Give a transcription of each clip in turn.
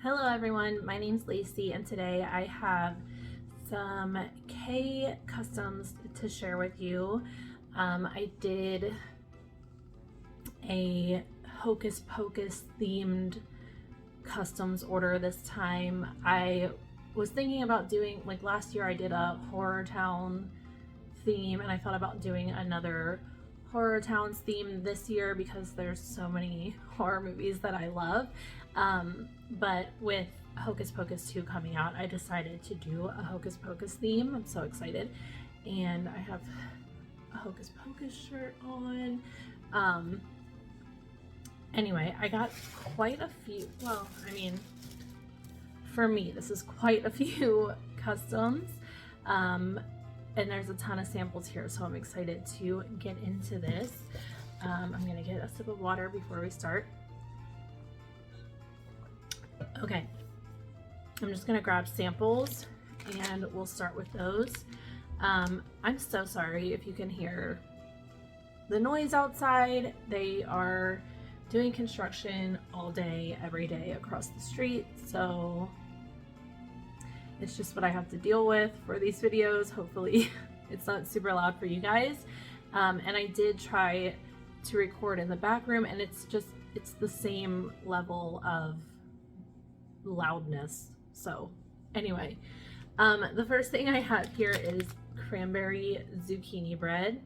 Hello everyone, my name's Lacey and today I have some K customs to share with you. I did a Hocus Pocus themed customs order this time. I was thinking about doing, like last year I did a horror town theme and I thought about doing another horror towns theme this year because there's so many horror movies that I love. But with Hocus Pocus 2 coming out, I decided to do a Hocus Pocus theme. I'm so excited. And I have a Hocus Pocus shirt on. Anyway, I got quite a few, well, I mean, for me, this is quite a few customs. And there's a ton of samples here, so I'm excited to get into this. I'm gonna get a sip of water before we start. Okay, I'm just gonna grab samples and we'll start with those. I'm so sorry if you can hear the noise outside. They are doing construction all day, every day across the street, so it's just what I have to deal with for these videos. Hopefully it's not super loud for you guys. And I did try to record in the back room and it's the same level of loudness. So anyway, the first thing I have here is cranberry zucchini bread.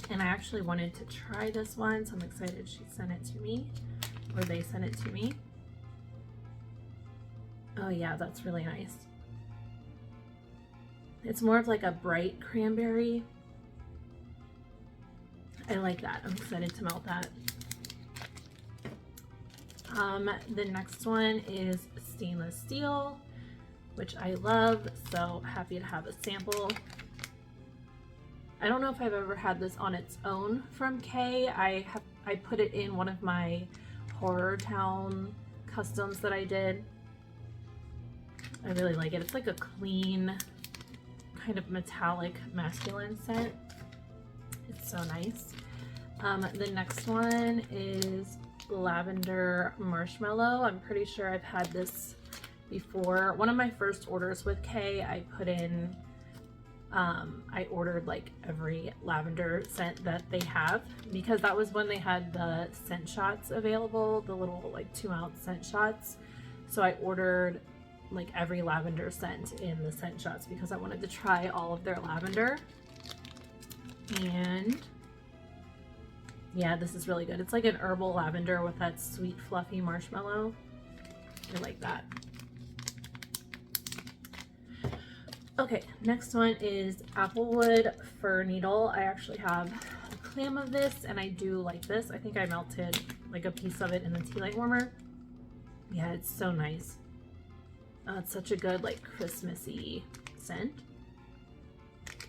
And I actually wanted to try this one, so I'm excited she sent it to me, or they sent it to me. Oh yeah, that's really nice. It's more of like a bright cranberry. I like that. I'm excited to melt that. The next one is stainless steel, which I love, so happy to have a sample. I don't know if I've ever had this on its own from K. I put it in one of my horror town customs that I did. I really like it. It's like a clean, kind of metallic masculine scent. It's so nice. The next one is lavender marshmallow. I'm pretty sure I've had this before. One of my first orders with K, I put in, I ordered like every lavender scent that they have because that was when they had the scent shots available, the little like 2-ounce scent shots. So I ordered like every lavender scent in the scent shots because I wanted to try all of their lavender. And yeah, this is really good. It's like an herbal lavender with that sweet fluffy marshmallow. I like that. Okay, next one is applewood fir needle. I actually have a clam of this and I do like this. I think I melted like a piece of it in the tea light warmer. Yeah, it's so nice. It's such a good like Christmassy scent.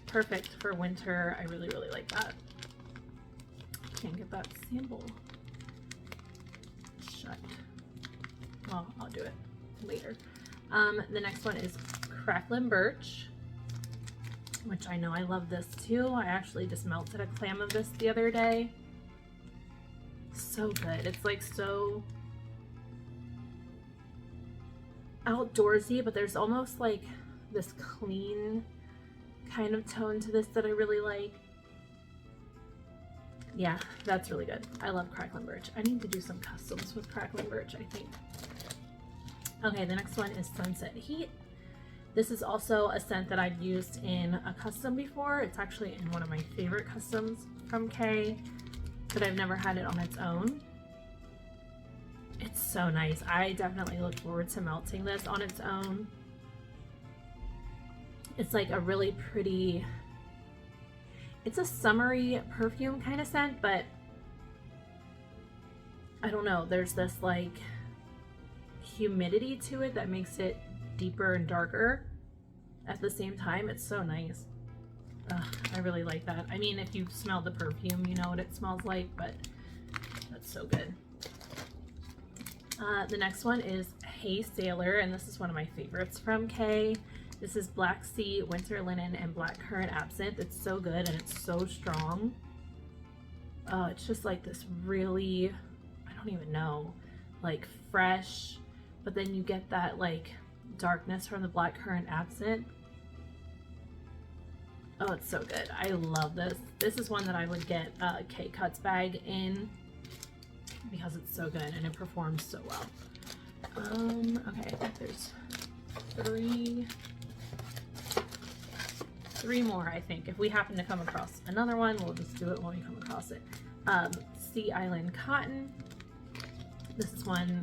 Perfect for winter. I really, really like that. Can't get that sample shut. Well, I'll do it later. The next one is cracklin' birch, which I know I love this too. I actually just melted a clam of this the other day. So good. It's like so outdoorsy, but there's almost like this clean kind of tone to this that I really like. Yeah, that's really good. I love cracklin' birch. I need to do some customs with cracklin' birch, I think. Okay, the next one is sunset heat. This is also a scent that I've used in a custom before. It's actually in one of my favorite customs from K, but I've never had it on its own. It's so nice. I definitely look forward to melting this on its own. It's like a really pretty, it's a summery perfume kind of scent, but I don't know, there's this like humidity to it that makes it deeper and darker at the same time. It's so nice. I really like that. I mean, if you've smelled the perfume, you know what it smells like, but that's so good. The next one is Hey Sailor, and this is one of my favorites from K. This is black sea, winter linen, and black currant absinthe. It's so good and it's so strong. It's just like this really, I don't even know, like fresh, but then you get that like darkness from the blackcurrant absinthe. Oh, it's so good. I love this. This is one that I would get a K-Cuts bag in because it's so good and it performs so well. Okay, I think there's three more, I think. If we happen to come across another one, we'll just do it when we come across it. Sea Island Cotton. This is one,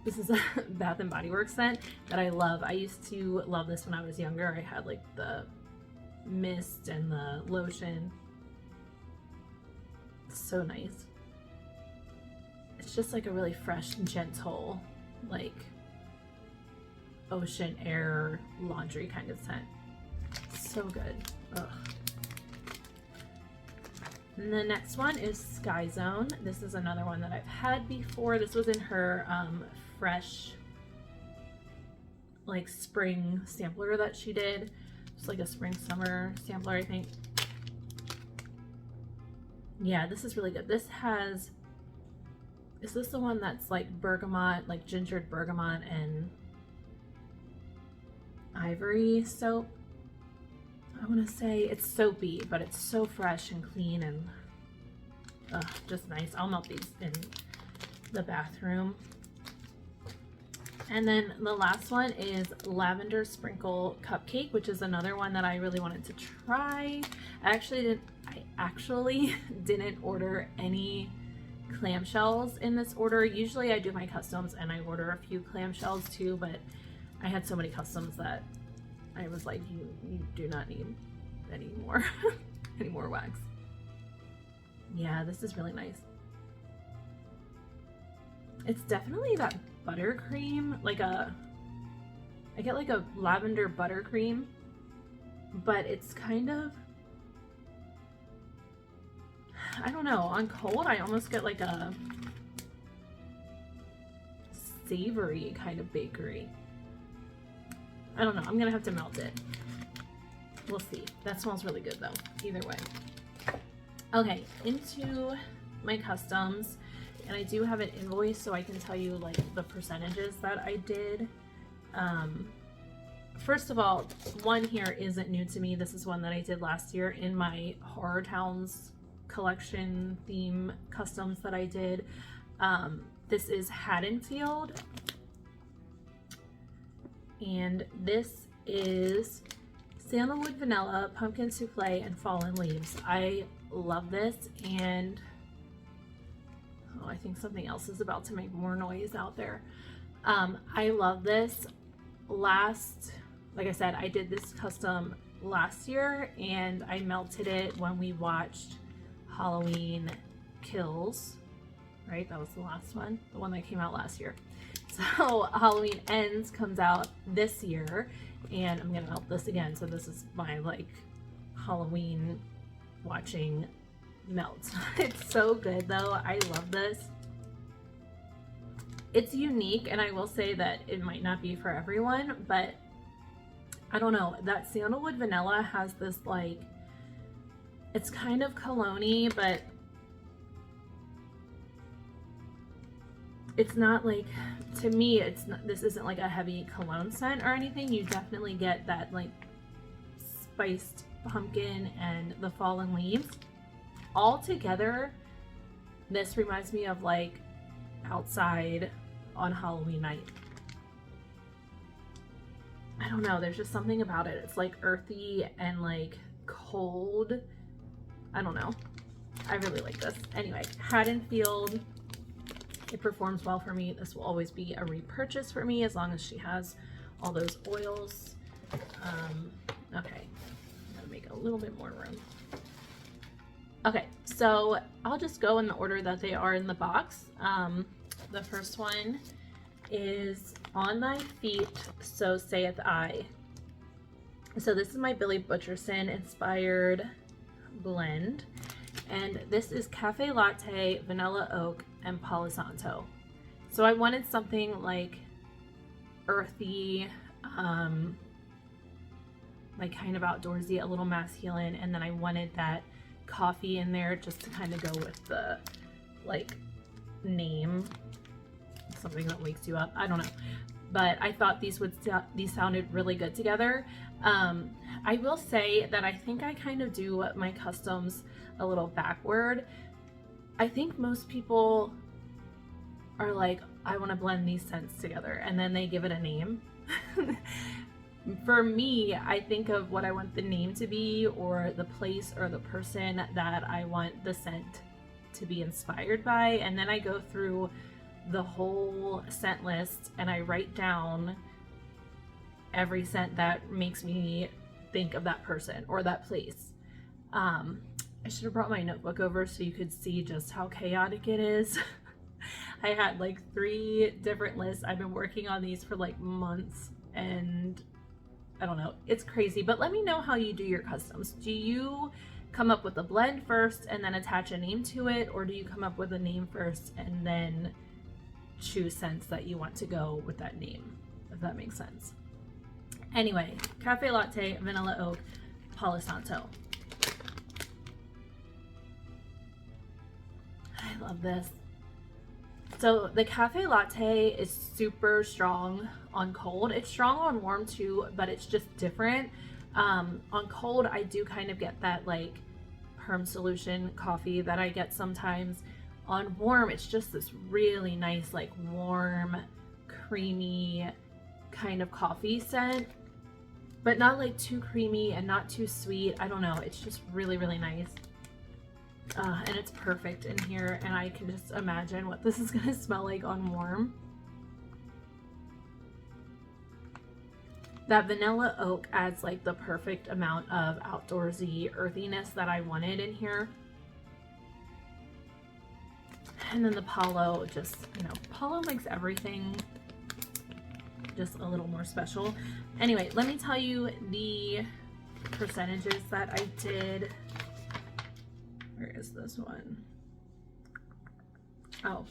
this is a Bath and Body Works scent that I love. I used to love this when I was younger. I had like the mist and the lotion. It's so nice. It's just like a really fresh and gentle, like ocean air laundry kind of scent. So good. Ugh. And the next one is Sky Zone. This is another one that I've had before. This was in her fresh like spring sampler that she did. It's like a spring summer sampler, I think. Yeah, this is really good. This has, is this the one that's like bergamot, like gingered bergamot and ivory soap? I want to say it's soapy, but it's so fresh and clean and just nice. I'll melt these in the bathroom. And then the last one is Lavender Sprinkle Cupcake, which is another one that I really wanted to try. I actually didn't order any clamshells in this order. Usually I do my customs and I order a few clamshells too, but I had so many customs that I was like, you do not need any more any more wax. Yeah, this is really nice. It's definitely that buttercream, like I get like a lavender buttercream, but it's kind of, I don't know, on cold I almost get like a savory kind of bakery. I don't know, I'm gonna have to melt it. We'll see. That smells really good though, either way. Okay, into my customs, and I do have an invoice so I can tell you like the percentages that I did. First of all, one here isn't new to me. This is one that I did last year in my Horror Towns collection theme customs that I did. This is Haddonfield, and this is Sandalwood Vanilla, Pumpkin Souffle, and Fallen Leaves. I love this, and oh, I think something else is about to make more noise out there. I love this. Like I said, I did this custom last year, and I melted it when we watched Halloween Kills, right? That was the last one, the one that came out last year. So Halloween Ends comes out this year, and I'm gonna melt this again. So this is my like Halloween watching melt. It's so good though. I love this. It's unique, and I will say that it might not be for everyone, but I don't know, that Sandalwood Vanilla has this like, it's kind of cologne-y, but it's not like, to me, it's not, this isn't like a heavy cologne scent or anything. You definitely get that like spiced pumpkin and the fallen leaves. All together, this reminds me of like outside on Halloween night. I don't know, there's just something about it. It's like earthy and like cold. I don't know. I really like this. Anyway, Haddonfield. It performs well for me. This will always be a repurchase for me as long as she has all those oils. Okay, I'm gonna make a little bit more room. Okay, so I'll just go in the order that they are in the box. The first one is On Thy Feet, So Saith I. So this is my Billy Butcherson inspired blend, and this is Cafe Latte, Vanilla Oak, and Palo Santo. So I wanted something like earthy, like kind of outdoorsy, a little masculine, and then I wanted that coffee in there just to kind of go with the like name something that wakes you up. I don't know. But I thought these sounded really good together. I will say that I think I kind of do my customs a little backward. I think most people are like, I want to blend these scents together, and then they give it a name. For me, I think of what I want the name to be, or the place or the person that I want the scent to be inspired by, and then I go through the whole scent list and I write down every scent that makes me think of that person or that place. I should have brought my notebook over so you could see just how chaotic it is. I had like 3 different lists. I've been working on these for like months, and I don't know, it's crazy. But let me know how you do your customs. Do you come up with a blend first and then attach a name to it, or do you come up with a name first and then choose scents that you want to go with that name, if that makes sense? Anyway, Cafe Latte, Vanilla Oak, Palo Santo. I love this. So the Cafe Latte is super strong on cold. It's strong on warm too, but it's just different. On cold, I do kind of get that like perm solution coffee that I get sometimes. On warm, it's just this really nice, like warm, creamy kind of coffee scent, but not like too creamy and not too sweet. I don't know. It's just really, really nice. And it's perfect in here, and I can just imagine what this is gonna smell like on warm. That vanilla oak adds like the perfect amount of outdoorsy earthiness that I wanted in here. And then the Palo, just, you know, Palo makes everything just a little more special. Anyway, let me tell you the percentages that I did. Where is this one? Oh,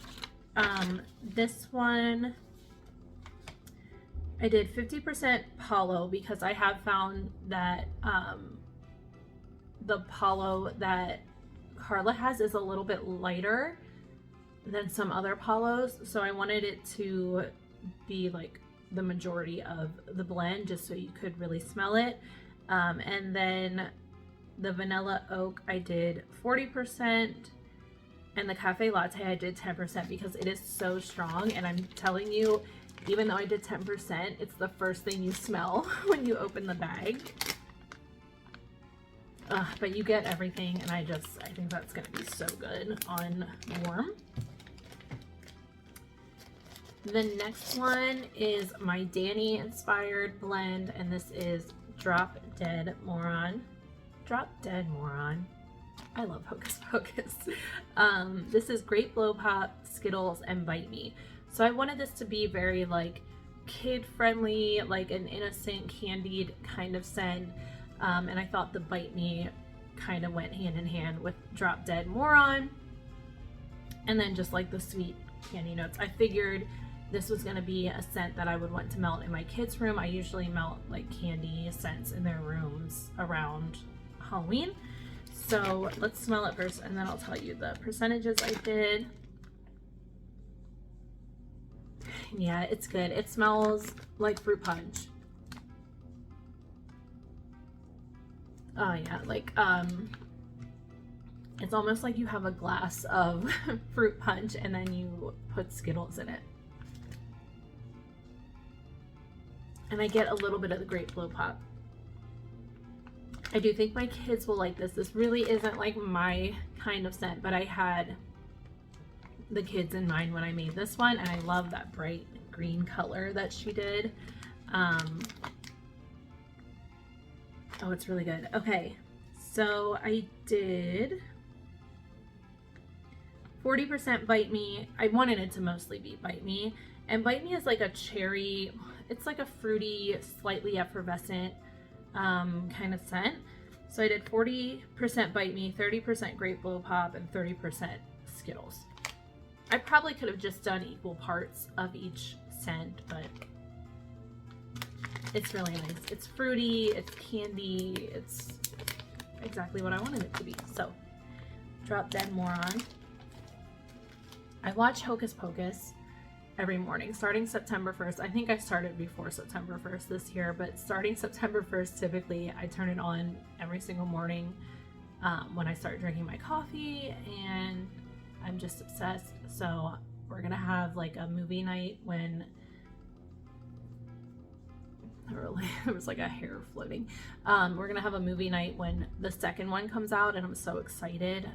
this one, I did 50% Palo because I have found that the Palo that Carla has is a little bit lighter than some other Palos, so I wanted it to be like the majority of the blend just so you could really smell it. And then the vanilla oak I did 40%, and the Cafe Latte I did 10% because it is so strong, and I'm telling you, even though I did 10%, it's the first thing you smell when you open the bag. But you get everything, and I think that's gonna be so good on warm. The next one is my Danny inspired blend, and this is Drop Dead Moron. Drop Dead Moron. I love Hocus Pocus. This is Grape Blow Pop, Skittles, and Bite Me. So I wanted this to be very like kid friendly, like an innocent candied kind of scent. And I thought the Bite Me kind of went hand in hand with Drop Dead Moron. And then just like the sweet candy notes. I figured this was going to be a scent that I would want to melt in my kids' room. I usually melt like candy scents in their rooms around Halloween. So let's smell it first, and then I'll tell you the percentages I did. Yeah, it's good. It smells like fruit punch. Oh yeah, like it's almost like you have a glass of fruit punch and then you put Skittles in it. And I get a little bit of the Grape Blow Pop. I do think my kids will like this. This really isn't like my kind of scent, but I had the kids in mind when I made this one, and I love that bright green color that she did. Oh, it's really good. Okay, so I did 40% Bite Me. I wanted it to mostly be Bite Me, and Bite Me is like a cherry, it's like a fruity, slightly effervescent kind of scent. So I did 40% Bite Me, 30% Grape Blow Pop, and 30% Skittles. I probably could have just done equal parts of each scent, but it's really nice. It's fruity, it's candy, it's exactly what I wanted it to be. So, Drop Dead Moron. I watch Hocus Pocus every morning starting September 1st. I think I started before September 1st this year, but starting September 1st, typically I turn it on every single morning when I start drinking my coffee, and I'm just obsessed. So we're gonna have like a movie night when there was like a hair floating. We're gonna have a movie night when the second one comes out, and I'm so excited.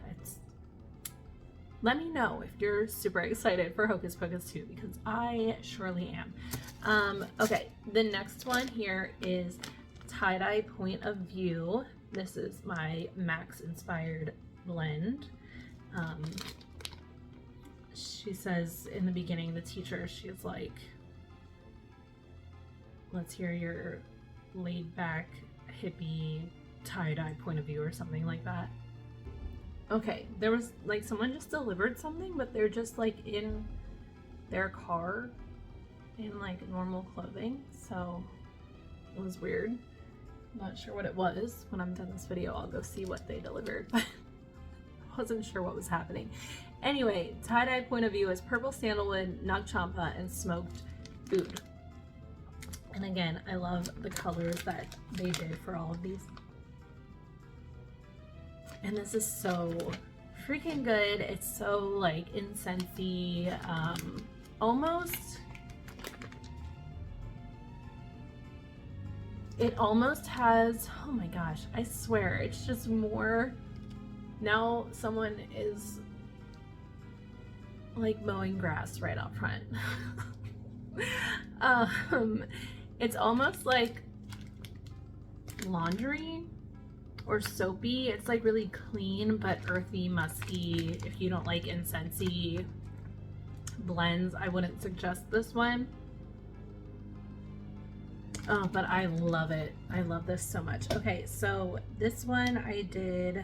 Let me know if you're super excited for Hocus Pocus 2, because I surely am. Okay, the next one here is Tie-Dye Point of View. This is my Max inspired blend. She says in the beginning, the teacher, she's like, let's hear your laid back hippie tie-dye point of view or something like that. Okay, there was like someone just delivered something, but they're just like in their car in like normal clothing, so it was weird. I'm not sure what it was. When I'm done this video, I'll go see what they delivered, but I wasn't sure what was happening. Anyway, tie-dye point of view is purple sandalwood, nag champa, and smoked oud. And again, I love the colors that they did for all of these. And this is so freaking good. It's so like incensey, almost. It almost has, oh my gosh, I swear, it's just more. Now someone is like mowing grass right out front. It's almost like laundry or soapy. It's like really clean but earthy, musky. If you don't like incensey blends, I wouldn't suggest this one. Oh, but I love it. I love this so much. Okay, so this one I did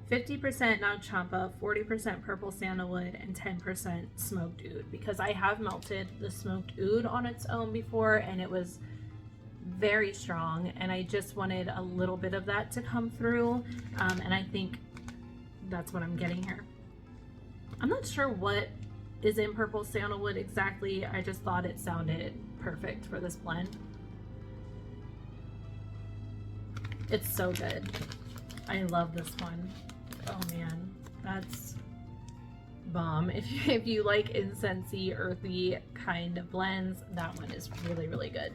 50% nag champa, 40% purple sandalwood, and 10% smoked oud, because I have melted the smoked oud on its own before and it was very strong, and I just wanted a little bit of that to come through, and I think that's what I'm getting here. I'm not sure what is in purple sandalwood exactly. I just thought it sounded perfect for this blend. It's so good. I love this one. Oh man, that's bomb. If you like incensey, earthy kind of blends, that one is really, really good.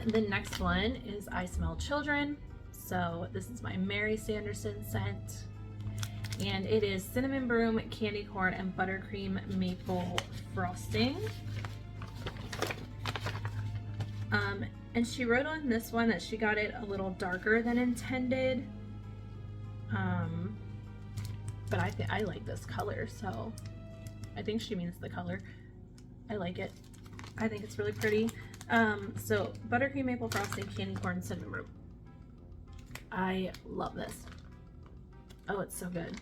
The next one is I Smell Children. So this is my Mary Sanderson scent, and it is cinnamon broom, candy corn, and buttercream maple frosting. And she wrote on this one that she got it a little darker than intended. But I like this color, so I think she means the color. I like it. I think it's really pretty. So buttercream maple frosting, candy corn, cinnamon room. I love this. Oh, it's so good.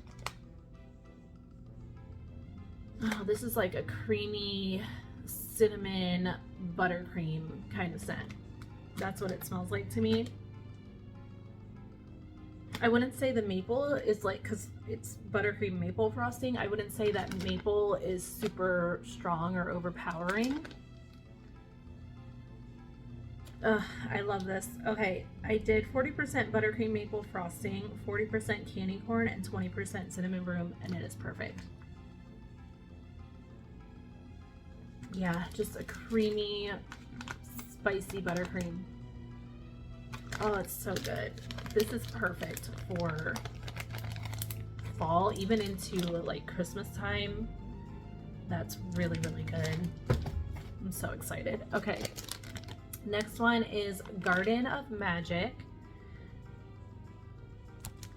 Oh, this is like a creamy cinnamon buttercream kind of scent. That's what it smells like to me. I wouldn't say the maple is like, because it's buttercream maple frosting, I wouldn't say that maple is super strong or overpowering. I love this. Okay, I did 40% buttercream maple frosting, 40% candy corn, and 20% cinnamon broom, and it is perfect. Yeah, just a creamy, spicy buttercream. Oh, it's so good. This is perfect for fall, even into like Christmas time. That's really, really good. I'm so excited. Okay, next one is Garden of Magic.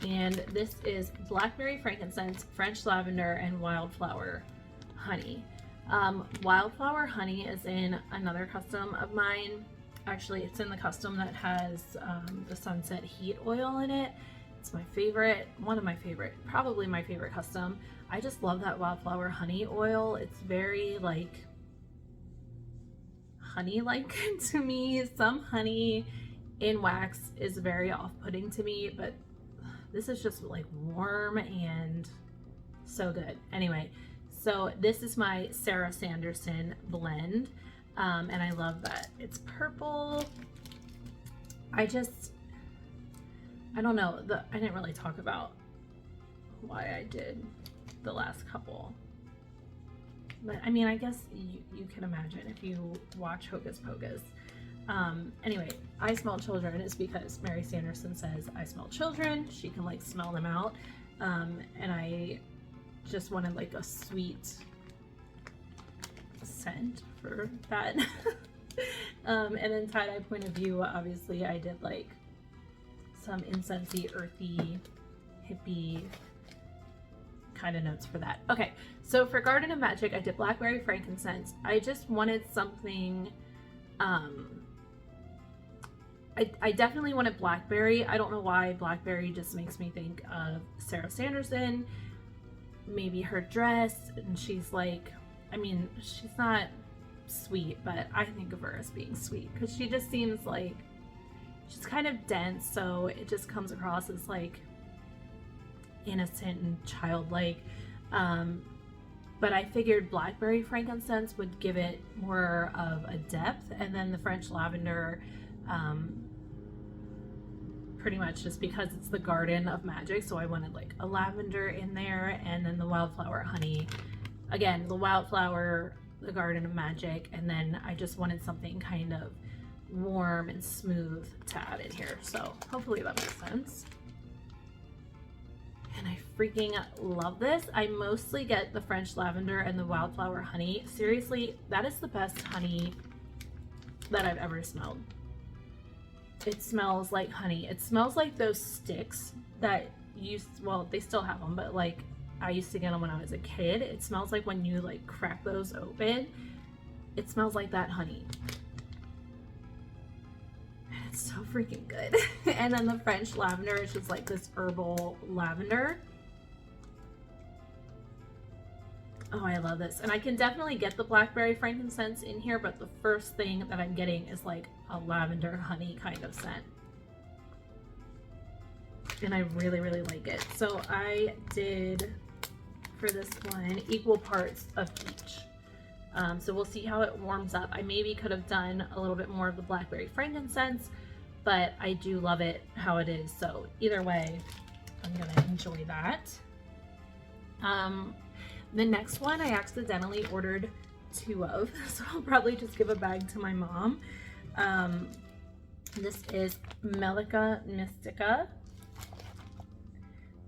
And this is blackberry frankincense, French lavender, and wildflower honey. Wildflower honey is in another custom of mine. Actually, it's in the custom that has the Sunset Heat oil in it. It's my favorite, one of my favorite, probably my favorite custom. I just love that wildflower honey oil. It's very like honey-like to me. Some honey in wax is very off-putting to me, but this is just like warm and so good. Anyway, So this is my Sarah Sanderson blend, and I love that it's purple. I don't know, I didn't really talk about why I did the last couple, but I mean, I guess you can imagine if you watch Hocus Pocus. Anyway, I smell children is because Mary Sanderson says I smell children. She can like smell them out, and I just wanted like a sweet scent for that. And then tie-dye point of view, obviously I did like some incensey, earthy, hippie kind of notes for that. Okay, so for Garden of Magic, I did blackberry frankincense. I just wanted something, I definitely wanted blackberry. I don't know why. Blackberry just makes me think of Sarah Sanderson, maybe her dress, and she's like, I mean, she's not sweet, but I think of her as being sweet because she just seems like she's kind of dense, so it just comes across as like innocent and childlike. But I figured blackberry frankincense would give it more of a depth, and then the French lavender, pretty much just because it's the Garden of Magic, so I wanted like a lavender in there, and then the wildflower honey. Again, the wildflower, the Garden of Magic, and then I just wanted something kind of warm and smooth to add in here. So hopefully that makes sense. And I freaking love this. I mostly get the French lavender and the wildflower honey. Seriously, that is the best honey that I've ever smelled. It smells like honey. It smells like those sticks that well, they still have them, but like I used to get them when I was a kid. It smells like when you like crack those open. It smells like that honey. And it's so freaking good. And then the French lavender is just like this herbal lavender. Oh, I love this. And I can definitely get the blackberry frankincense in here, but the first thing that I'm getting is like a lavender honey kind of scent. And I really, really like it. So I did, for this one, equal parts of each. So we'll see how it warms up. I maybe could have done a little bit more of the blackberry frankincense, but I do love it how it is. So either way, I'm gonna enjoy that. The next one I accidentally ordered 2 of, so I'll probably just give a bag to my mom. This is Mystica.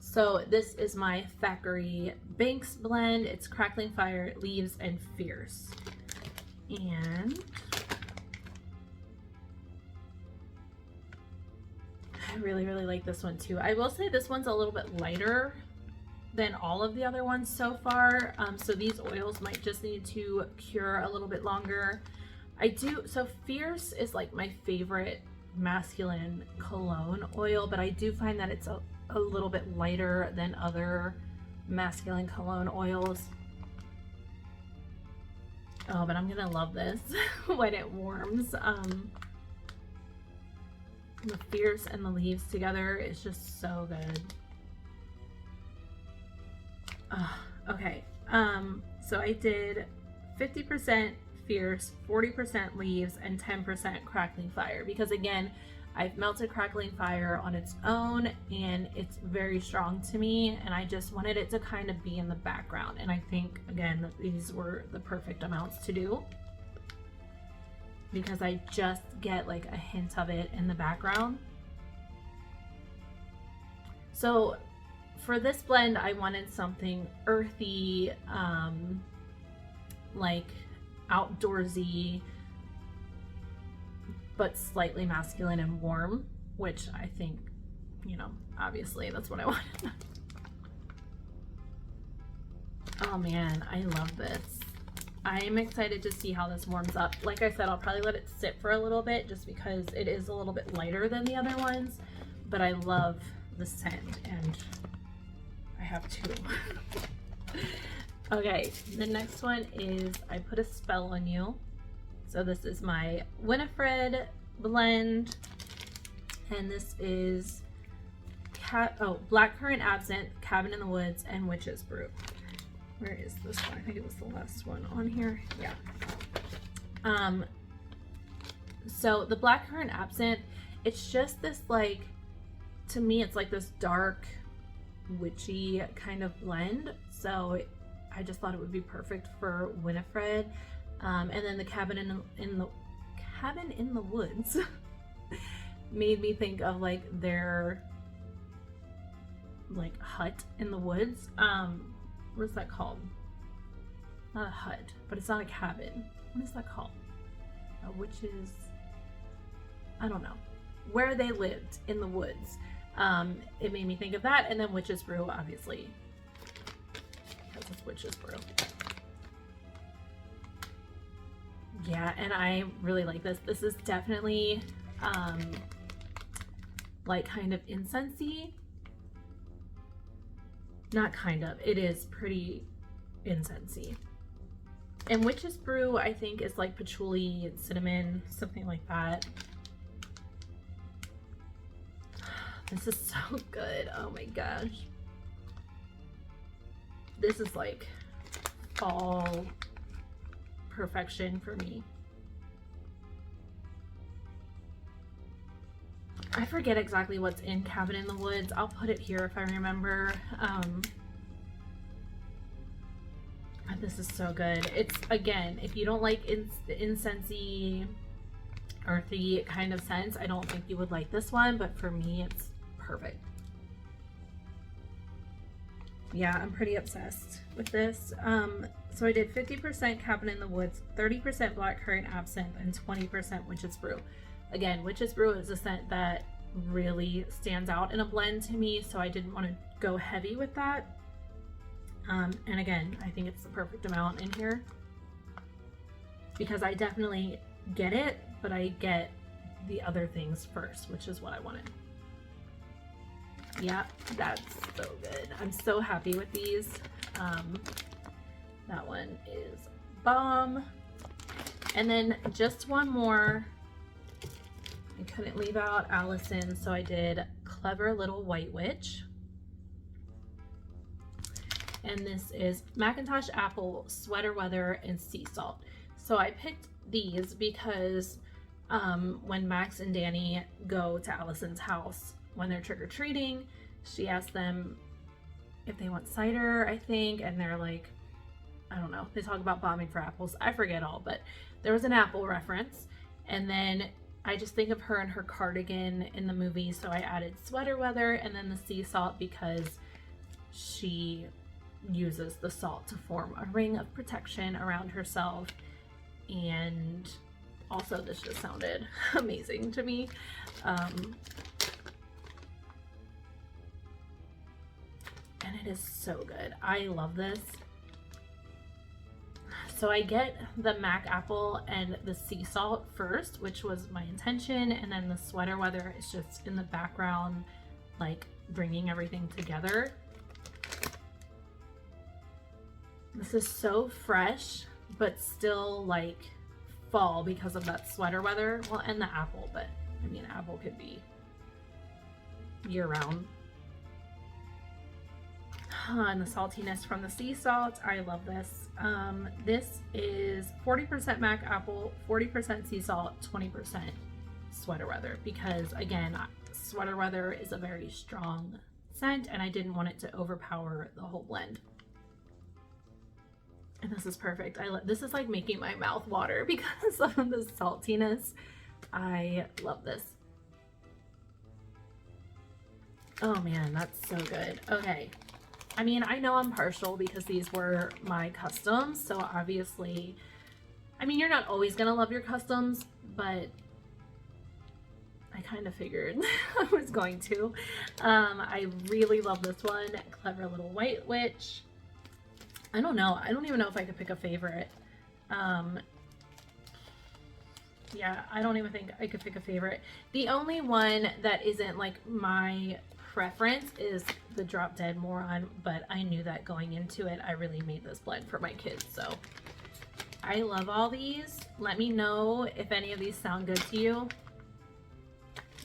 So this is my Thackeray Banks blend. It's Crackling Fire, Leaves, and Fierce. And I really, really like this one too. I will say this one's a little bit lighter than all of the other ones so far. So these oils might just need to cure a little bit longer. So Fierce is like my favorite masculine cologne oil, but I do find that it's a little bit lighter than other masculine cologne oils. Oh, but I'm gonna love this when it warms. The Fierce and the Leaves together is just so good. Okay, so I did 50% Fierce, 40% Leaves, and 10% Crackling Fire, because again, I've melted Crackling Fire on its own and it's very strong to me, and I just wanted it to kind of be in the background, and I think again that these were the perfect amounts to do, because I just get like a hint of it in the background. So for this blend, I wanted something earthy, like outdoorsy, but slightly masculine and warm, which I think, you know, obviously that's what I wanted. Oh man, I love this. I am excited to see how this warms up. Like I said, I'll probably let it sit for a little bit just because it is a little bit lighter than the other ones, but I love the scent and I have 2. Okay, the next one is I Put a Spell on You. So this is my Winifred blend, and this is Blackcurrant Absinthe, Cabin in the Woods, and Witch's Brew. Where is this one? I think it was the last one on here. Yeah. So the blackcurrant absinthe, it's just this, like, to me, it's like this dark, witchy kind of blend. So I just thought it would be perfect for Winifred. And then the cabin in the woods made me think of like their like hut in the woods. What is that called? Not a hut, but it's not a cabin. What is that called? A witch's, I don't know, where they lived in the woods. It made me think of that, and then Witch's Brew, obviously, because it's Witch's Brew. Yeah, and I really like this. This is definitely like kind of incensey. Not kind of, it is pretty incensey. And Witch's Brew, I think, is like patchouli and cinnamon, something like that. This is so good. Oh my gosh. This is like fall perfection for me. I forget exactly what's in Cabin in the Woods. I'll put it here if I remember. But this is so good. It's, again, if you don't like incensey, earthy kind of scents, I don't think you would like this one, but for me, it's perfect. Yeah, I'm pretty obsessed with this. So I did 50% Cabin in the Woods, 30% Blackcurrant Absinthe, and 20% Witch's Brew. Again, Witch's Brew is a scent that really stands out in a blend to me, so I didn't want to go heavy with that. And again, I think it's the perfect amount in here because I definitely get it, but I get the other things first, which is what I wanted. Yeah, that's so good. I'm so happy with these. That one is bomb. And then just one more. I couldn't leave out Allison, so I did Clever Little White Witch. And this is Macintosh Apple, Sweater Weather, and Sea Salt. So I picked these because when Max and Danny go to Allison's house when they're trick-or-treating, she asks them if they want cider, I think, and they're like, I don't know, they talk about bombing for apples. I forget all, but there was an apple reference. And then I just think of her and her cardigan in the movie, so I added Sweater Weather and then the sea salt because she uses the salt to form a ring of protection around herself. And also this just sounded amazing to me. And it is so good. I love this. So I get the Mac Apple and the sea salt first, which was my intention, and then the Sweater Weather is just in the background, like bringing everything together. This is so fresh, but still like fall because of that Sweater Weather. Well, and the apple, but I mean, apple could be year round. And the saltiness from the sea salt, I love this. This is 40% Mac Apple, 40% sea salt, 20% Sweater Weather, because again, Sweater Weather is a very strong scent and I didn't want it to overpower the whole blend. And this is perfect. This is like making my mouth water because of the saltiness. I love this. Oh man, that's so good. Okay. I mean, I know I'm partial because these were my customs, so obviously, I mean, you're not always gonna love your customs, but I kind of figured I was going to. I really love this one, Clever Little White Witch. I don't know. I don't even know if I could pick a favorite. Yeah, I don't even think I could pick a favorite. The only one that isn't like my preference is the Drop Dead Moron, but I knew that going into it. I really made this blend for my kids, so I love all these. Let me know if any of these sound good to you.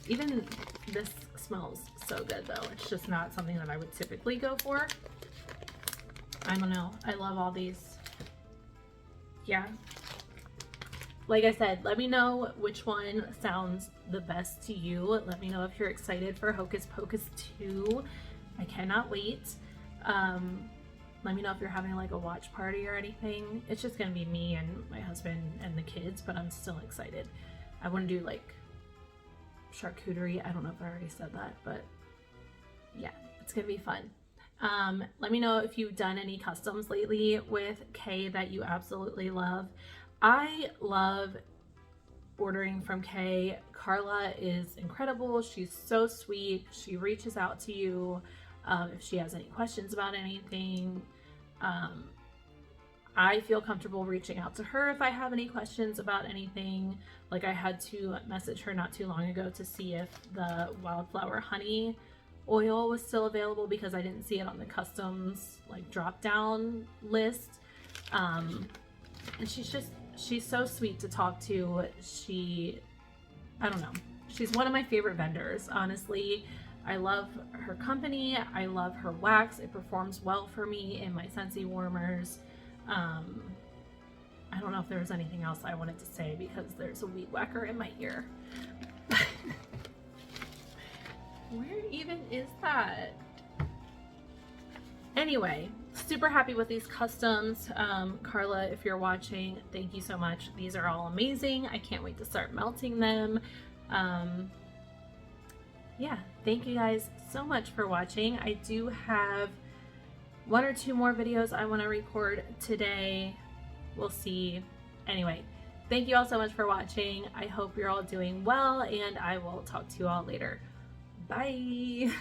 Even this smells so good though. It's just not something that I would typically go for. I don't know. I love all these. Yeah. Like I said, let me know which one sounds the best to you. Let me know if you're excited for Hocus Pocus 2. I cannot wait. Let me know if you're having like a watch party or anything. It's just gonna be me and my husband and the kids, but I'm still excited. I want to do like charcuterie. I don't know if I already said that, but yeah, it's gonna be fun. Let me know if you've done any customs lately with Kay that you absolutely love. I love ordering from Kay. Carla is incredible. She's so sweet. She reaches out to you if she has any questions about anything. I feel comfortable reaching out to her if I have any questions about anything. Like I had to message her not too long ago to see if the wildflower honey oil was still available because I didn't see it on the customs like drop down list. And she's so sweet to talk to. I don't know, she's one of my favorite vendors, honestly. I love her company. I love her wax. It performs well for me in my Scentsy warmers. I don't know if there was anything else I wanted to say because there's a weed whacker in my ear. Where even is that? Anyway, super happy with these customs. Carla, if you're watching, thank you so much. These are all amazing. I can't wait to start melting them. Yeah, thank you guys so much for watching. I do have 1 or 2 more videos I want to record today. We'll see. Anyway, thank you all so much for watching. I hope you're all doing well, and I will talk to you all later. Bye.